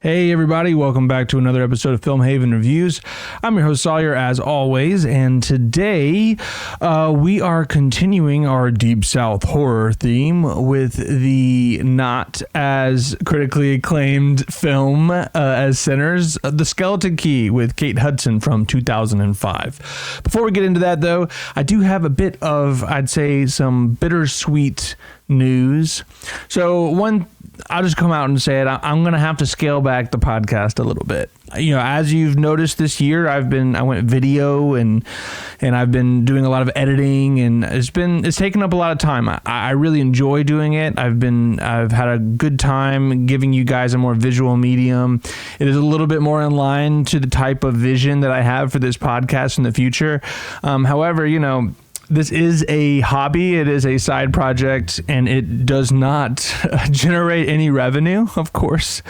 Hey everybody, welcome back to another episode of Film Haven Reviews. I'm your host Sawyer as always, and today we are continuing our Deep South horror theme with the not as critically acclaimed film as Sinners, The Skeleton Key with Kate Hudson from 2005. Before we get into that though, I do have a bit of, I'd say, some bittersweet news. So I'll just come out and say it. I'm going to have to scale back the podcast a little bit. You know, as you've noticed this year, I went video and I've been doing a lot of editing, and it's taken up a lot of time. I really enjoy doing it. I've had a good time giving you guys a more visual medium. It is a little bit more in line to the type of vision that I have for this podcast in the future. However, you know, this is a hobby, it is a side project, and it does not generate any revenue, of course.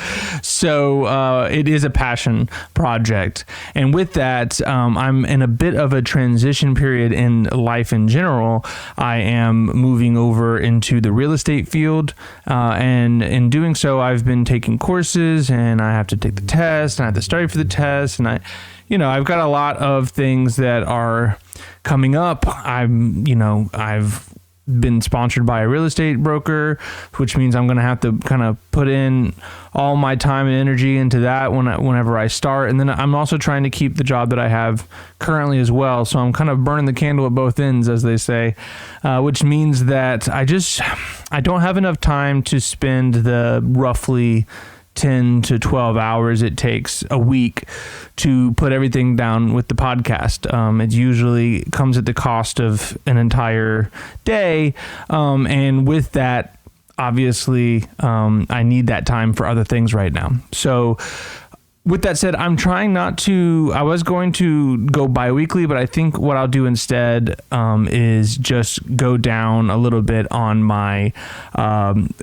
So it is a passion project. And with that, I'm in a bit of a transition period in life in general. I am moving over into the real estate field, and in doing so, I've been taking courses, and I have to take the test, and I have to study for the test, and I've got a lot of things that are coming up. I've been sponsored by a real estate broker, which means I'm going to have to kind of put in all my time and energy into that whenever I start. And then I'm also trying to keep the job that I have currently as well. So I'm kind of burning the candle at both ends, as they say, which means that I don't have enough time to spend the roughly 10 to 12 hours it takes a week to put everything down with the podcast. It usually comes at the cost of an entire day. And with that, obviously, I need that time for other things right now. So with that said, I'm trying not to. I was going to go bi-weekly, but I think what I'll do instead is just go down a little bit on my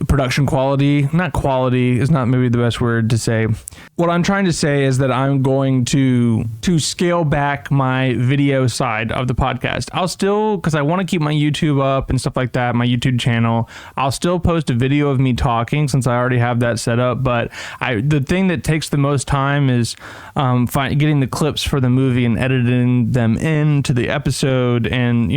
production quality. Not quality is not maybe the best word to say. What I'm trying to say is that I'm going to scale back my video side of the podcast. I'll still, because I want to keep my YouTube up and stuff like that, my YouTube channel. I'll still post a video of me talking since I already have that set up. But the thing that takes the most time is getting the clips for the movie and editing them into the episode, and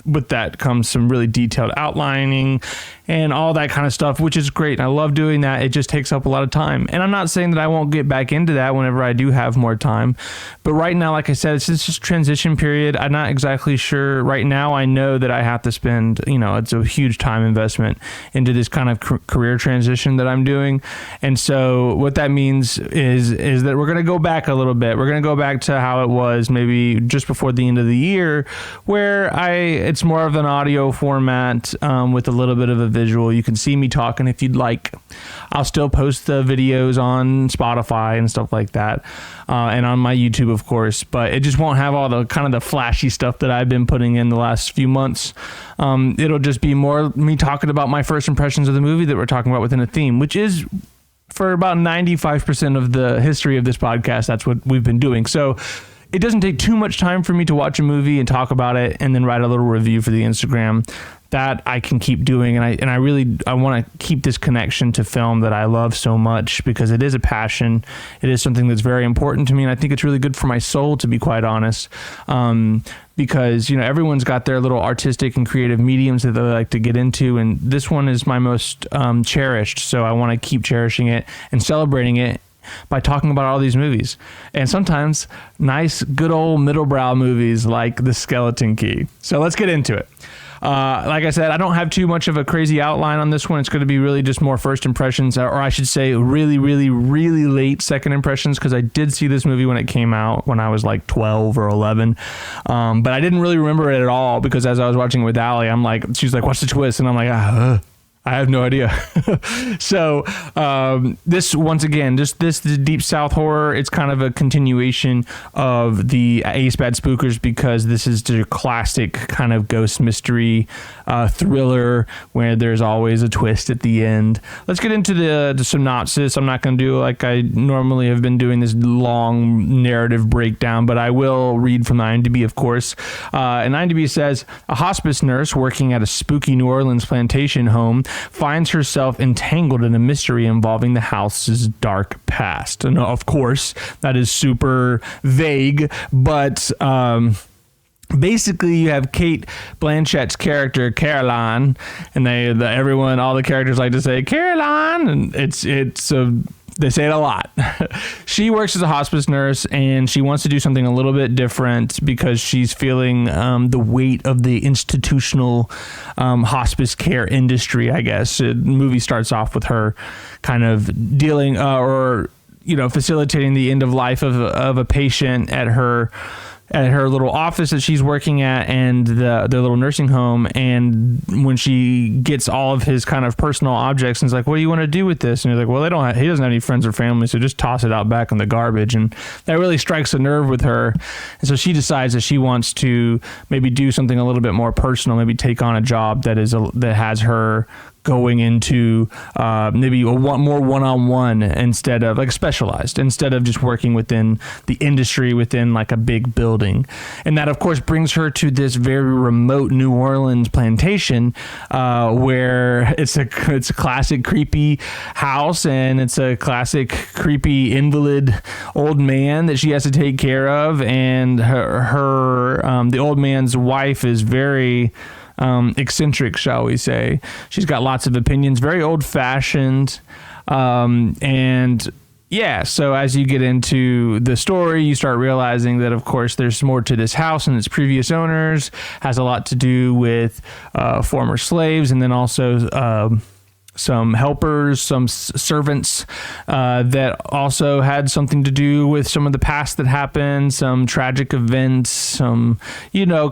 with that comes some really detailed outlining and all that kind of stuff, which is great. I love doing that. It just takes up a lot of time, and I'm not saying that I won't get back into that whenever I do have more time, but right now, like I said, it's just transition period. I'm not exactly sure right now. I know that I have to spend, it's a huge time investment into this kind of career transition that I'm doing, and so what that means is that we're going to go back a little bit. We're going to go back to how it was maybe just before the end of the year, where it's more of an audio format with a little bit of a visual. You can see me talking if you'd like. I'll still post the videos on Spotify and stuff like that, and on my YouTube, of course, but it just won't have all the kind of the flashy stuff that I've been putting in the last few months. It'll just be more me talking about my first impressions of the movie that we're talking about within a theme, which is for about 95% of the history of this podcast. That's what we've been doing. So it doesn't take too much time for me to watch a movie and talk about it and then write a little review for the Instagram. That I can keep doing, and I want to keep this connection to film that I love so much, because it is a passion. It is something that's very important to me, and I think it's really good for my soul, to be quite honest. Because everyone's got their little artistic and creative mediums that they like to get into, and this one is my most cherished. So I want to keep cherishing it and celebrating it by talking about all these movies, and sometimes nice, good old middlebrow movies like The Skeleton Key. So let's get into it. Like I said, I don't have too much of a crazy outline on this one. It's going to be really just more first impressions, or I should say really, really, really late second impressions, because I did see this movie when it came out when I was like 12 or 11. But I didn't really remember it at all, because as I was watching it with Allie, she's like, what's the twist? And I'm like, I have no idea. So this, once again, this Deep South horror, it's kind of a continuation of the Ace Bad Spookers, because this is the classic kind of ghost mystery thriller where there's always a twist at the end. Let's get into the synopsis. I'm not going to do like I normally have been doing, this long narrative breakdown, but I will read from the IMDb, of course. And IMDb says, a hospice nurse working at a spooky New Orleans plantation home finds herself entangled in a mystery involving the house's dark past. And of course, that is super vague, but basically, you have Kate Blanchett's character Caroline, and all the characters like to say Caroline, and they say it a lot. She works as a hospice nurse, and she wants to do something a little bit different because she's feeling the weight of the institutional hospice care industry, I guess. The movie starts off with her kind of dealing facilitating the end of life of a patient at her little office that she's working at, and the little nursing home. And when she gets all of his kind of personal objects, and is like, what do you want to do with this? And he's like, well, he doesn't have any friends or family, so just toss it out back in the garbage. And that really strikes a nerve with her. And so she decides that she wants to maybe do something a little bit more personal, maybe take on a job that has her going into maybe more one-on-one instead of like specialized, instead of just working within the industry within like a big building. And that of course brings her to this very remote New Orleans plantation where it's a classic creepy house, and it's a classic creepy invalid old man that she has to take care of. And the old man's wife is very eccentric, shall we say. She's got lots of opinions, very old-fashioned, and yeah, so as you get into the story, you start realizing that, of course, there's more to this house and its previous owners, has a lot to do with former slaves, and then also some helpers, some servants that also had something to do with some of the past that happened, some tragic events, some,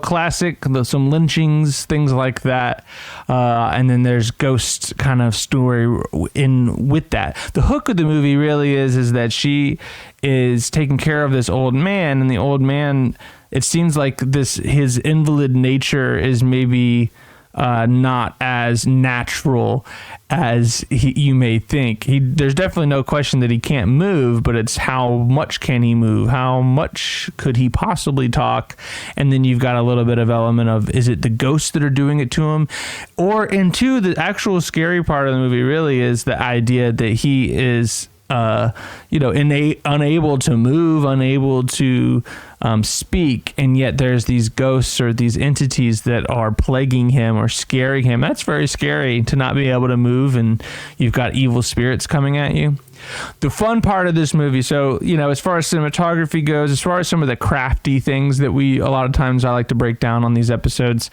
classic, some lynchings, things like that. And then there's ghost kind of story with that. The hook of the movie really is that she is taking care of this old man, and the old man, it seems like his invalid nature is maybe not as natural as you may think. There's definitely no question that he can't move, but it's how much can he move? How much could he possibly talk? And then you've got a little bit of element of, is it the ghosts that are doing it to him? And two, the actual scary part of the movie really is the idea that he is unable to move, unable to speak, and yet there's these ghosts or these entities that are plaguing him or scaring him. That's very scary, to not be able to move, and you've got evil spirits coming at you. The fun part of this movie, so, as far as cinematography goes, as far as some of the crafty things that a lot of times I like to break down on these episodes,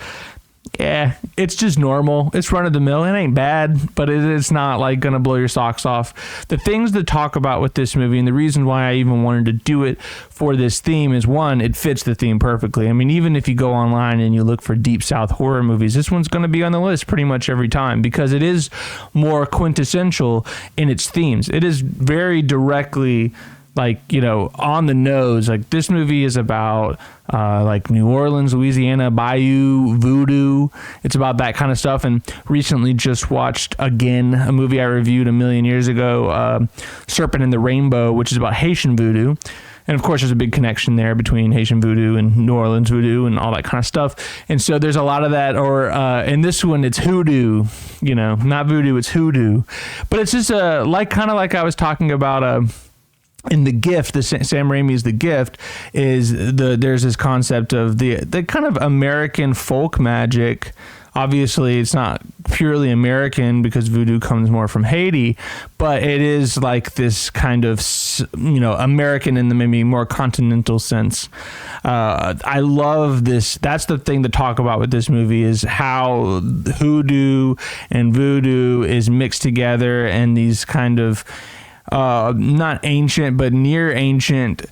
yeah, it's just normal. It's run of the mill. It ain't bad, but it's not like gonna blow your socks off. The things to talk about with this movie, and the reason why I even wanted to do it for this theme, is one, it fits the theme perfectly. I mean, even if you go online and you look for Deep South horror movies, this one's gonna be on the list pretty much every time, because it is more quintessential in its themes. It is very directly on the nose. Like, this movie is about New Orleans, Louisiana, Bayou, voodoo. It's about that kind of stuff. And recently just watched again a movie I reviewed a million years ago, Serpent in the Rainbow, which is about Haitian voodoo. And of course, there's a big connection there between Haitian voodoo and New Orleans voodoo and all that kind of stuff. And so there's a lot of that. Or in this one, it's hoodoo. Not voodoo, it's hoodoo. But it's just kind of like I was talking about. In The Gift, Sam Raimi's The Gift, there's this concept of the kind of American folk magic. Obviously, it's not purely American because voodoo comes more from Haiti, but it is like this kind of, American in the maybe more continental sense. I love this. That's the thing to talk about with this movie, is how hoodoo and voodoo is mixed together, and these kind of not ancient but near ancient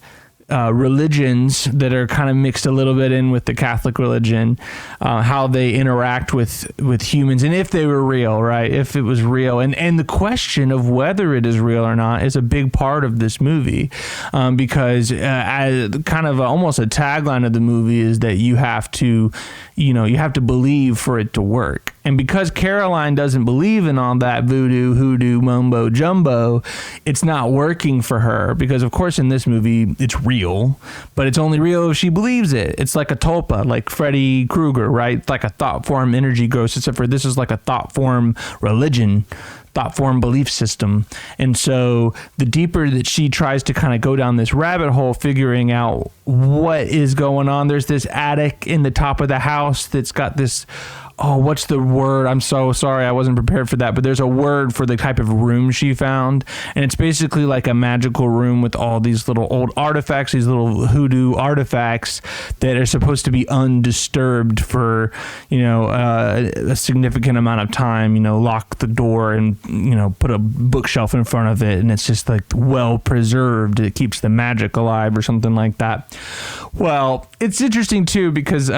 religions that are kind of mixed a little bit in with the Catholic religion, how they interact with humans, and if they were real, right? If it was real, and the question of whether it is real or not is a big part of this movie, because as kind of almost a tagline of the movie is that you have to believe for it to work. And because Caroline doesn't believe in all that voodoo, hoodoo, mumbo jumbo, it's not working for her because, of course, in this movie, it's real, but it's only real if she believes it. It's like a tulpa, like Freddy Krueger, right? It's like a thought form energy ghost, except for this is like a thought form religion, thought form belief system. And so the deeper that she tries to kind of go down this rabbit hole, figuring out what is going on, there's this attic in the top of the house that's got this, oh, what's the word? I'm so sorry. I wasn't prepared for that. But there's a word for the type of room she found. And it's basically like a magical room with all these little old artifacts, these little hoodoo artifacts that are supposed to be undisturbed for, a significant amount of time, lock the door and, put a bookshelf in front of it. And it's just like well preserved. It keeps the magic alive or something like that. Well, it's interesting too, because,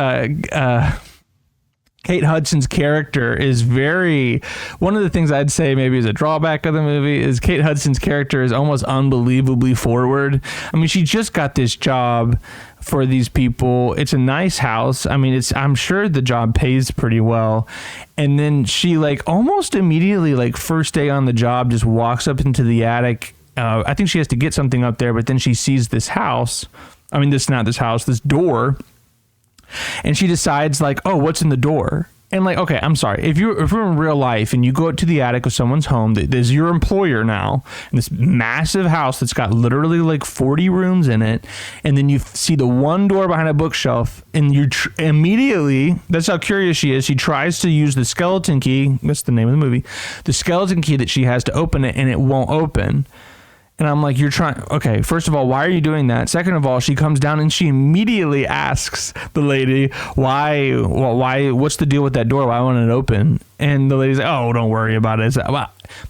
Kate Hudson's character is one of the things I'd say maybe is a drawback of the movie is Kate Hudson's character is almost unbelievably forward. I mean, she just got this job for these people. It's a nice house. I mean, I'm sure the job pays pretty well. And then she almost immediately, first day on the job, just walks up into the attic. I think she has to get something up there, but then she sees this house. I mean, this door. And she decides oh, what's in the door? And okay, I'm sorry. If you're in real life and you go up to the attic of someone's home that is your employer now, in this massive house that's got literally 40 rooms in it, and then you see the one door behind a bookshelf, and you immediately, that's how curious she is. She tries to use the skeleton key. That's the name of the movie. The skeleton key that she has to open it, and it won't open. And I'm like, okay, first of all, why are you doing that? Second of all, she comes down and she immediately asks the lady, why, what's the deal with that door? Why won't it open? And the lady's like, oh, don't worry about it.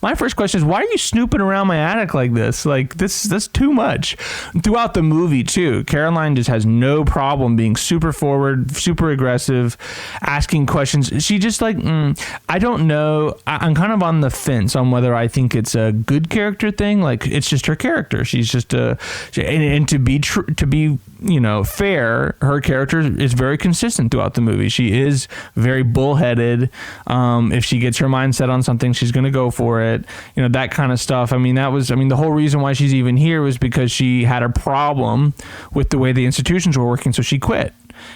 My first question is, why are you snooping around my attic like this? That's too much. Throughout the movie, too, Caroline just has no problem being super forward, super aggressive, asking questions. She just I don't know. I'm kind of on the fence on whether I think it's a good character thing. It's just her character. She's just and to be fair, her character is very consistent throughout the movie. She is very bullheaded. If she gets her mind set on something, she's going to go for it. That kind of stuff. The whole reason why she's even here was because she had a problem with the way the institutions were working, so she quit.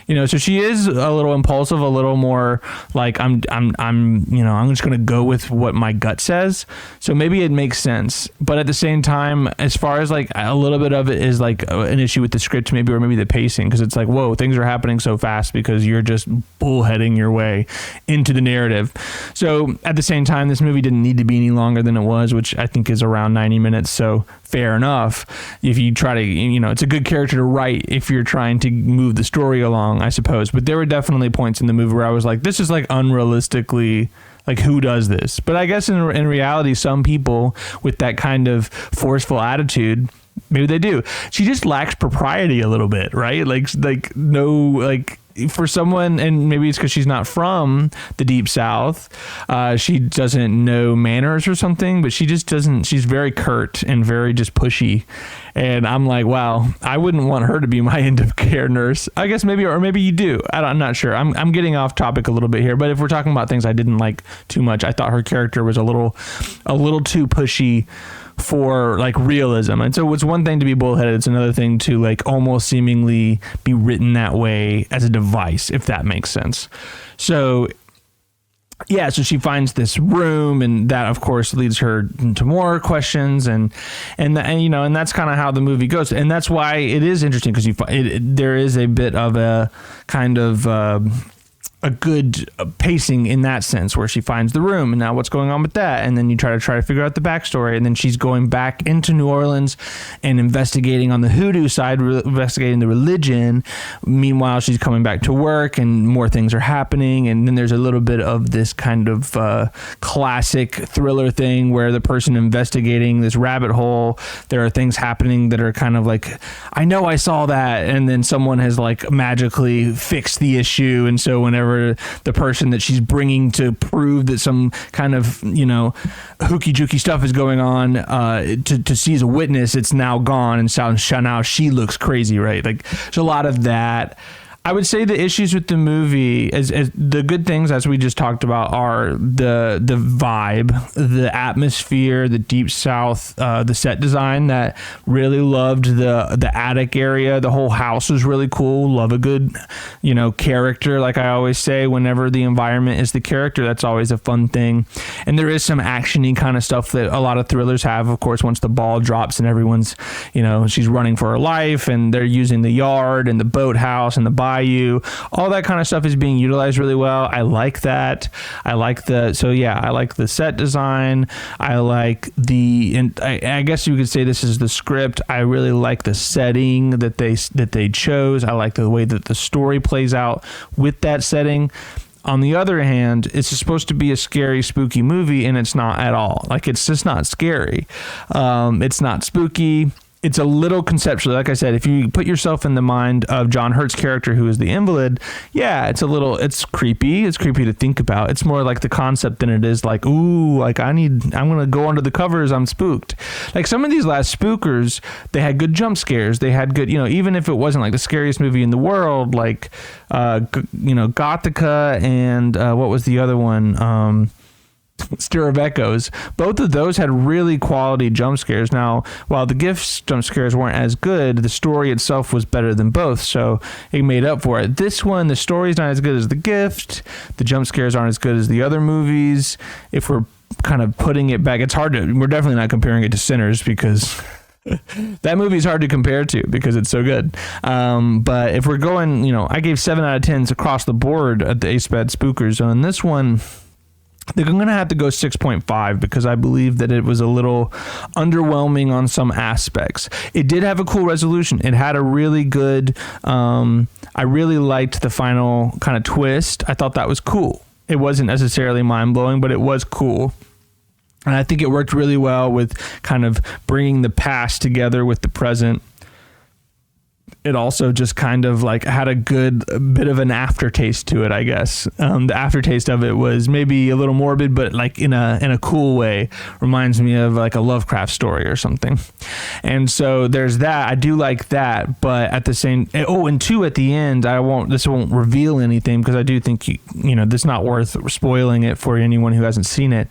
So she is a little impulsive, a little more I'm just going to go with what my gut says. So maybe it makes sense. But at the same time, as far as a little bit of it is an issue with the script, maybe, or maybe the pacing, because it's whoa, things are happening so fast because you're just bullheading your way into the narrative. So at the same time, this movie didn't need to be any longer than it was, which I think is around 90 minutes. So fair enough. If you try to, it's a good character to write if you're trying to move the story along, I suppose. But there were definitely points in the movie where I was like, this is unrealistically, who does this? But I guess in reality, some people with that kind of forceful attitude, maybe they do. She just lacks propriety a little bit, right? For someone, and maybe it's because she's not from the Deep South, she doesn't know manners or something, but she just doesn't. She's very curt and very just pushy. And I'm like, wow, I wouldn't want her to be my end of care nurse. I guess maybe, or maybe you do. I'm not sure. I'm getting off topic a little bit here, but if we're talking about things I didn't like too much, I thought her character was a little too pushy for realism. And so it's one thing to be bullheaded, it's another thing to almost seemingly be written that way as a device, if that makes sense. So yeah, so she finds this room, and that of course leads her to more questions, and that's kind of how the movie goes, and that's why it is interesting, because there is a bit of a kind of a good pacing in that sense, where she finds the room and now what's going on with that, and then you try to figure out the backstory, and then she's going back into New Orleans and investigating on the hoodoo side, investigating the religion. Meanwhile, she's coming back to work and more things are happening, and then there's a little bit of this kind of classic thriller thing where the person investigating this rabbit hole, there are things happening that are kind of I know I saw that, and then someone has magically fixed the issue, and so whenever the person that she's bringing to prove that some kind of hooky jooky stuff is going on to see as a witness, it's now gone, and so now she looks crazy, right? There's a lot of that. I would say the issues with the movie as the good things, as we just talked about, are the vibe, the atmosphere, the Deep South, the set design. That really loved the attic area. The whole house was really cool. Love a good, character. Like I always say, whenever the environment is the character, that's always a fun thing. And there is some actiony kind of stuff that a lot of thrillers have. Of course, once the ball drops and everyone's, she's running for her life and they're using the yard and the boathouse and the bayou, all that kind of stuff is being utilized really well. I like that. I like the set design. I like I guess you could say this is the script. I really like the setting that they chose. I like the way that the story plays out with that setting. On the other hand, it's supposed to be a scary, spooky movie, and it's not at all. Like, it's just not scary. It's not spooky. It's a little conceptually, like I said, if you put yourself in the mind of John Hurt's character, who is the invalid, it's creepy. It's creepy to think about. It's more like the concept than it is like, ooh, like I'm going to go under the covers. I'm spooked. Like some of these last spookers, they had good jump scares. They had good, even if it wasn't like the scariest movie in the world, like, Gothica and what was the other one? Stir of Echoes. Both of those had really quality jump scares. Now, while the Gift's jump scares weren't as good, the story itself was better than both, so it made up for it. This one, the story's not as good as The Gift. The jump scares aren't as good as the other movies. If we're kind of putting it back, it's hard to, we're definitely not comparing it to Sinners because that movie is hard to compare to because it's so good. But if we're going, I gave 7 out of 10s across the board at the ASPAD Spookers. So in this one, they're going to have to go 6.5 because I believe that it was a little underwhelming on some aspects. It did have a cool resolution. It had a really good, I really liked the final kind of twist. I thought that was cool. It wasn't necessarily mind-blowing, but it was cool. And I think it worked really well with kind of bringing the past together with the present. It also just kind of like had a good bit of an aftertaste to it, I guess. The aftertaste of it was maybe a little morbid, but like in a cool way. Reminds me of like a Lovecraft story or something. And so there's that. I do like that, but at the same, and 2 at the end, this won't reveal anything because I do think this is not worth spoiling it for anyone who hasn't seen it.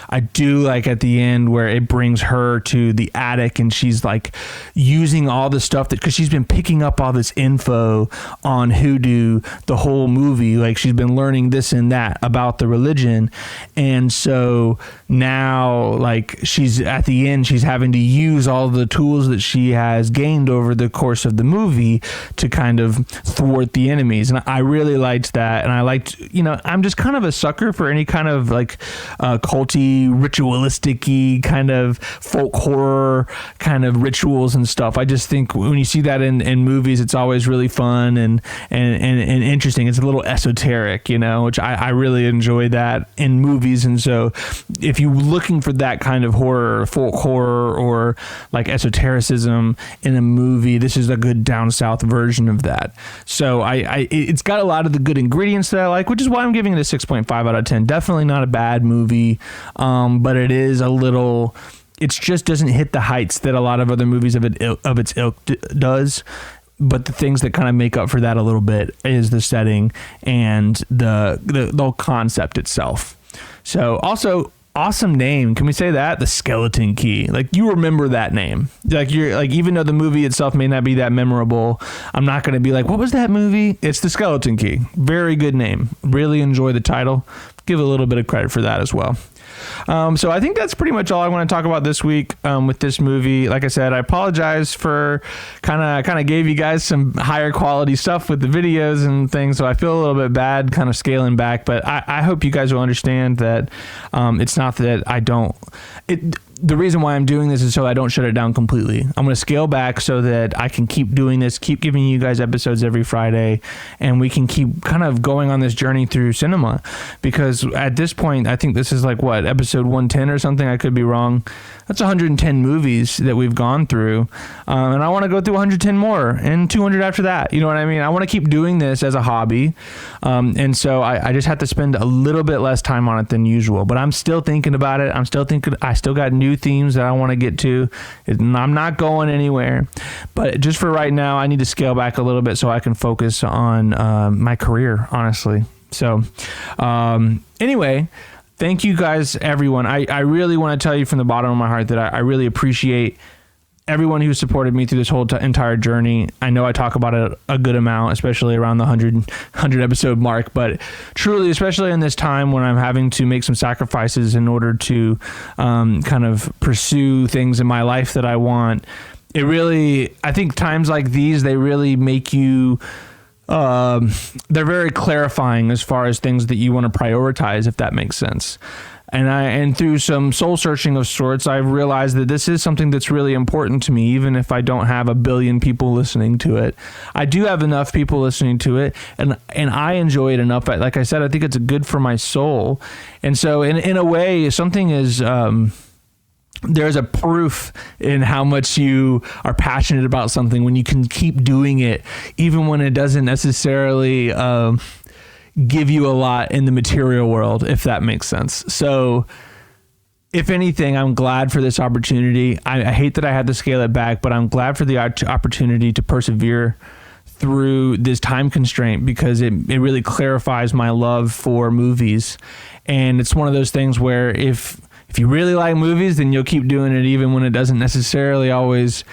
I do like at the end where it brings her to the attic and she's like using all the stuff because she's been picking up all this info on hoodoo the whole movie. Like she's been learning this and that about the religion, and so now like she's at the end, she's having to use all the tools that she has gained over the course of the movie to kind of thwart the enemies. And I really liked that, and I liked, I'm just kind of a sucker for any kind of like culty, ritualistic-y kind of folk horror kind of rituals and stuff. I just think when you see that in movies, it's always really fun and interesting. It's a little esoteric, which I really enjoy that in movies. And so if you're looking for that kind of horror, folk horror, or like esotericism in a movie, this is a good down south version of that. So it's got a lot of the good ingredients that I like, which is why I'm giving it a 6.5 out of 10. Definitely not a bad movie, but it is a little... It just doesn't hit the heights that a lot of other movies of its ilk does. But the things that kind of make up for that a little bit is the setting and the whole concept itself. So also, awesome name. Can we say that? The Skeleton Key. Like, you remember that name. Like, you're like, even though the movie itself may not be that memorable, I'm not going to be like, what was that movie? It's The Skeleton Key. Very good name. Really enjoy the title. Give a little bit of credit for that as well. So I think that's pretty much all I want to talk about this week with this movie. Like I said, I apologize for kind of gave you guys some higher quality stuff with the videos and things, so I feel a little bit bad kind of scaling back, but I hope you guys will understand that it's not that I don't... The reason why I'm doing this is so I don't shut it down completely. I'm going to scale back so that I can keep doing this, keep giving you guys episodes every Friday, and we can keep kind of going on this journey through cinema. Because at this point, I think this is like, what, episode 110 or something? I could be wrong. That's 110 movies that we've gone through. And I want to go through 110 more and 200 after that. You know what I mean? I want to keep doing this as a hobby. And so I just have to spend a little bit less time on it than usual. But I'm still thinking about it. I still got new new themes that I want to get to. I'm not going anywhere, but just for right now, I need to scale back a little bit so I can focus on my career, honestly. So anyway, thank you guys, everyone. I really want to tell you from the bottom of my heart that I really appreciate everyone who supported me through this whole entire journey. I know I talk about it a good amount, especially around the 100 episode mark, but truly, especially in this time when I'm having to make some sacrifices in order to kind of pursue things in my life that I want, it really, I think times like these, they really make you, they're very clarifying as far as things that you want to prioritize, if that makes sense. And through some soul searching of sorts, I've realized that this is something that's really important to me, even if I don't have 1 billion people listening to it. I do have enough people listening to it, and I enjoy it enough. Like I said, I think it's good for my soul. And so in a way, something is, there's a proof in how much you are passionate about something when you can keep doing it, even when it doesn't necessarily give you a lot in the material world, if that makes sense. So if anything, I'm glad for this opportunity. I hate that I had to scale it back, but I'm glad for the opportunity to persevere through this time constraint, because it really clarifies my love for movies. And it's one of those things where if you really like movies, then you'll keep doing it even when it doesn't necessarily always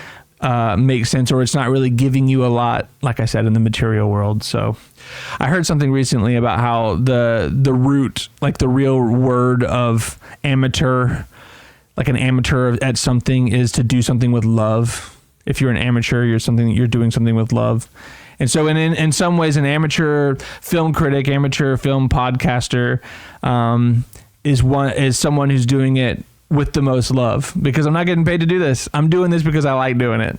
make sense, or it's not really giving you a lot, like I said, in the material world. So I heard something recently about how the root, like the real word of amateur, like an amateur at something, is to do something with love. If you're an amateur, you're doing something with love. And so in some ways, an amateur film critic, amateur film podcaster is someone who's doing it with the most love, because I'm not getting paid to do this. I'm doing this because I like doing it.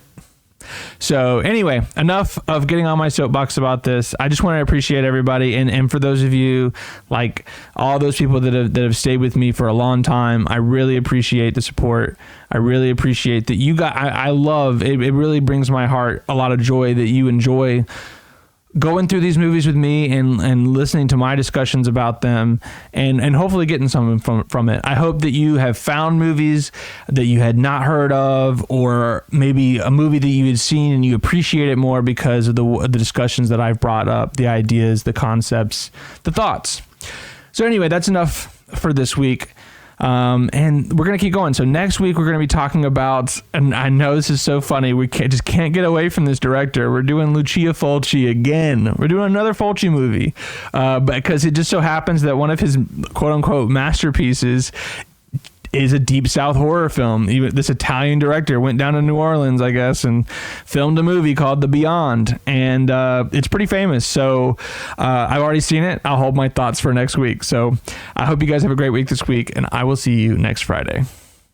So anyway, enough of getting on my soapbox about this. I just want to appreciate everybody. And for those of you, like all those people that have stayed with me for a long time, I really appreciate the support. I really appreciate that you got, I love, it really brings my heart a lot of joy that you enjoy going through these movies with me and listening to my discussions about them, and hopefully getting something from it. I hope that you have found movies that you had not heard of, or maybe a movie that you had seen and you appreciate it more because of the discussions that I've brought up, the ideas, the concepts, the thoughts. So anyway, that's enough for this week. And we're going to keep going. So next week we're going to be talking about, and I know this is so funny, we just can't get away from this director. We're doing Lucia Fulci again. We're doing another Fulci movie, because it just so happens that one of his quote unquote masterpieces is a Deep South horror film. Even this Italian director went down to New Orleans, I guess, and filmed a movie called The Beyond, and it's pretty famous. So I've already seen it. I'll hold my thoughts for next week. So I hope you guys have a great week this week, and I will see you next Friday.